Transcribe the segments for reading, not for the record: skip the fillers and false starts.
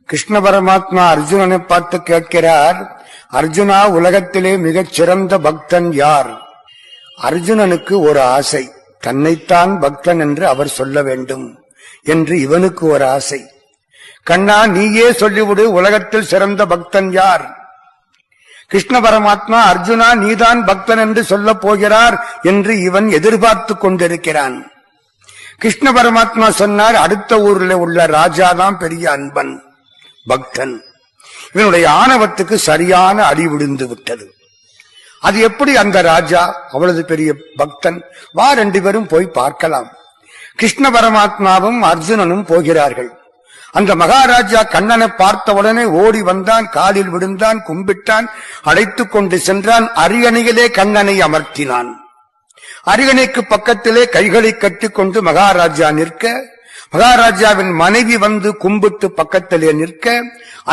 கிருஷ்ண பரமாத்மா அர்ஜுனனை பார்த்து கேட்கிறார், அர்ஜுனா, உலகத்திலே மிகச் சிறந்த பக்தன் யார்? அர்ஜுனனுக்கு ஒரு ஆசை, தன்னைத்தான் பக்தன் என்று அவர் சொல்ல வேண்டும் என்று இவனுக்கு ஒரு ஆசை. கண்ணா, நீயே சொல்லிவிடு, உலகத்தில் சிறந்த பக்தன் யார்? கிருஷ்ண பரமாத்மா, அர்ஜுனா, நீதான் பக்தன் என்று சொல்ல போகிறார் என்று இவன் எதிர்பார்த்து கொண்டிருக்கிறான். கிருஷ்ண பரமாத்மா சொன்னார், அடுத்த ஊரில் உள்ள ராஜாதான் பெரிய அன்பன், பக்தன். இவனுடைய ஆணவத்துக்கு சரியான அடி விழுந்து விட்டது. அது எப்படி அந்த ராஜா அவ்வளவு பெரிய பக்தன்? வா, 2 பேரும் போய் பார்க்கலாம். கிருஷ்ண பரமாத்மாவும் அர்ஜுனனும் போகிறார்கள். அந்த மகாராஜா கண்ணனை பார்த்தவுடனே ஓடி வந்தான், காலில் விழுந்தான், கும்பிட்டான், அழைத்துக் கொண்டு சென்றான். அரியணையிலே கண்ணனை அமர்த்தினான். அரியணைக்கு பக்கத்திலே கைகளை கட்டிக்கொண்டு மகாராஜா நிற்க, மகாராஜாவின் மனைவி வந்து கும்பிட்டு பக்கத்திலே நிற்க,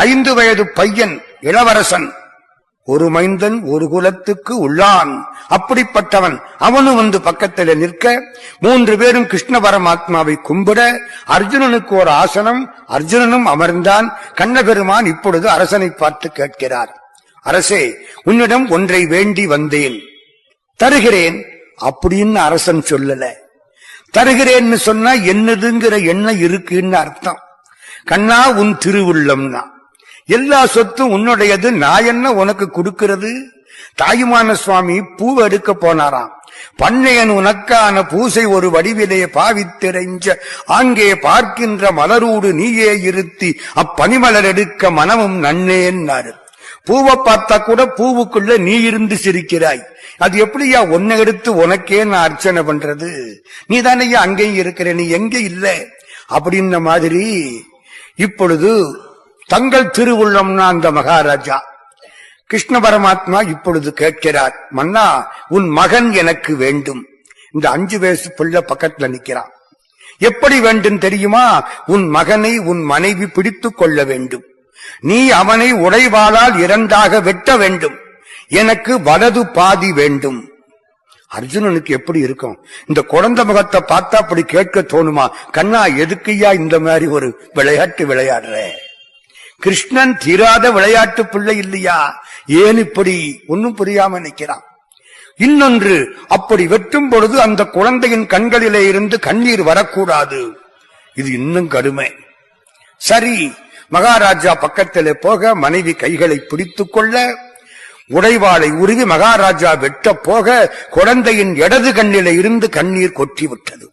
5 வயது பையன் இளவரசன், ஒரு மைந்தன் ஒரு குலத்துக்கு உள்ளான், அப்படிப்பட்டவன் அவனும் வந்து பக்கத்திலே நிற்க, 3 பேரும் கிருஷ்ண பரமாத்மாவை கும்பிட, அர்ஜுனனுக்கு ஒரு ஆசனம், அர்ஜுனனும் அமர்ந்தான். கண்ணபெருமான் இப்பொழுது அரசனை பார்த்து கேட்கிறார், அரசே, உன்னிடம் ஒன்றை வேண்டி வந்தேன், தருகிறேன் அப்படின்னு அரசன் சொல்லல. தருகிறேன்னு சொன்னா என்னதுங்கிற எண்ணம் இருக்குன்னு அர்த்தம். கண்ணா, உன் திருவுள்ளம்னா எல்லா சொத்தும் உன்னுடையது, நான் என்ன உனக்கு கொடுக்கிறது? தாயுமான சுவாமி பூவை எடுக்க போனாராம். பண்ணையன் உனக்கான பூசை ஒரு வடிவிலே பாவித்திரைஞ்ச ஆங்கே பார்க்கின்ற மலரூடு நீயே இருத்தி அப்பனிமலர் எடுக்க மனமும் நன்னேன்னாரு. பூவை பார்த்தா கூட பூவுக்குள்ள நீ இருந்து சிரிக்கிறாய். அது எப்படியா உன்னை எடுத்து உனக்கே நான் அர்ச்சனை பண்றது? நீ தானையா அங்கேயும் இருக்கிற, நீ எங்க இல்ல அப்படின்ன மாதிரி. இப்பொழுது தங்கள் திருவுள்ளம்னா அந்த மகாராஜா கிருஷ்ண பரமாத்மா இப்பொழுது கேட்கிறார், மன்னா, உன் மகன் எனக்கு வேண்டும். இந்த 5 வயசு பிள்ளை பக்கத்துல நிக்கிறான். எப்படி வேண்டும் தெரியுமா? உன் மகனை உன் மனைவி பிடித்துக் கொள்ள வேண்டும். நீ அவனை உடைவாளால் 2ஆக வெட்ட வேண்டும். எனக்கு வலது பாதி வேண்டும். அர்ஜுனனுக்கு எப்படி இருக்கும்? இந்த குழந்தை முகத்தை பார்த்தா அப்படி கேட்க தோணுமா? கண்ணா, எதுக்குயா இந்த மாதிரி ஒரு விளையாட்டு விளையாடுற? கிருஷ்ணன் தீராத விளையாட்டு பிள்ளை இல்லையா? ஏன் இப்படி? ஒன்னும் புரியாம நிற்கிறான். இன்னொன்று, அப்படி வெட்டும் பொழுது அந்த குழந்தையின் கண்களிலே இருந்து கண்ணீர் வரக்கூடாது. இது இன்னும் கடுமை. சரி, மகாராஜா பக்கத்திலே போக, மனைவி கைகளை பிடித்துக் கொள்ள, உடைவாளை உருவி மகாராஜா வெட்ட போக, குழந்தையின் இடது கண்ணிலே இருந்து கண்ணீர் கொட்டிவிட்டது.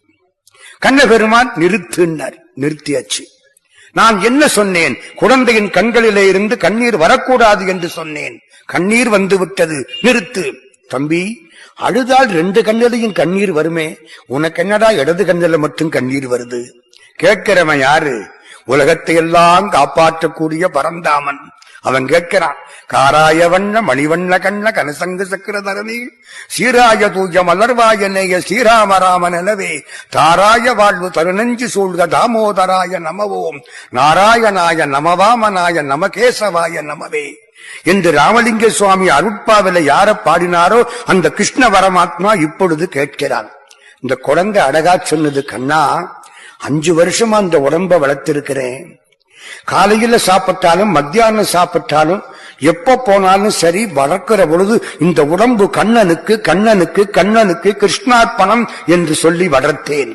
கண்ணபெருமான் நிறுத்தினார். நிறுத்தியாச்சு. நான் என்ன சொன்னேன்? குழந்தையின் கண்களிலே இருந்து கண்ணீர் வரக்கூடாது என்று சொன்னேன். கண்ணீர் வந்து விட்டது, நிறுத்து. தம்பி, அழுதால் 2 கண்ணிலையும் கண்ணீர் வருமே, உனக்கு என்னடா இடது கண்ணில மட்டும் கண்ணீர் வருது? கேட்கிறவன் யாரு? உலகத்தை எல்லாம் காப்பாற்றக்கூடிய பரந்தாமன். அவன் கேட்கிறான், காராய வண்ண மணிவண்ண கண்ண கனசங்கு சக்கரதரணி சீராய தூய மலர்வாய நேய ஸ்ரீராமராமன் எனவே தாராய வாழ்வு தருணஞ்சு சூழ்க தாமோதராய நமவோம் நாராயணாய நமவாமனாய நமகேசவாய நமவே என்று ராமலிங்க சுவாமி அருட்பாவில யார பாடினாரோ அந்த கிருஷ்ண பரமாத்மா இப்பொழுது கேட்கிறான். இந்த குழந்தை அழகா சொன்னது, கண்ணா, 5 வருஷமா அந்த உடம்ப வளர்த்திருக்கிறேன். காலையில சாப்பிட்டாலும் மத்தியானம் சாப்பிட்டாலும் எப்ப போனாலும் சரி, வளர்க்கிற பொழுது இந்த உடம்பு கண்ணனுக்கு கண்ணனுக்கு கண்ணனுக்கு கிருஷ்ணார்ப்பணம் என்று சொல்லி வளர்த்தேன்.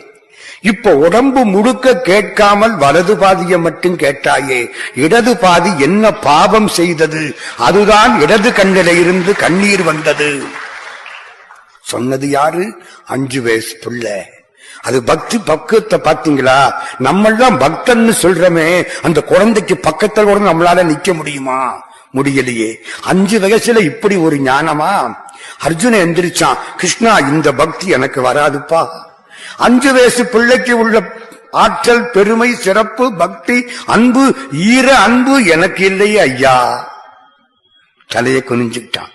இப்ப உடம்பு முழுக்க கேட்காமல் வலது பாதியை மட்டும் கேட்டாயே, இடது பாதி என்ன பாவம் செய்தது? அதுதான் இடது கண்ணில இருந்து கண்ணீர் வந்தது. சொன்னது யாரு? 5 வயசு பிள்ளை. அது பக்தி பக்குவத்தை பாத்தீங்களா? நம்மெல்லாம் பக்தன்னு சொல்றமே, அந்த குழந்தைக்கு பக்கத்தில் கூட நம்மளால நிக்க முடியுமா? முடியலையே. 5 வயசுல இப்படி ஒரு ஞானமா? அர்ஜுன எந்திரிச்சான், கிருஷ்ணா, இந்த பக்தி எனக்கு வராதுப்பா. 5 வயசு பிள்ளைக்கு உள்ள ஆற்றல், பெருமை, சிறப்பு, பக்தி, அன்பு, ஈர அன்பு எனக்கு இல்லையே ஐயா. தலையை குனிஞ்சுக்கிட்டான்.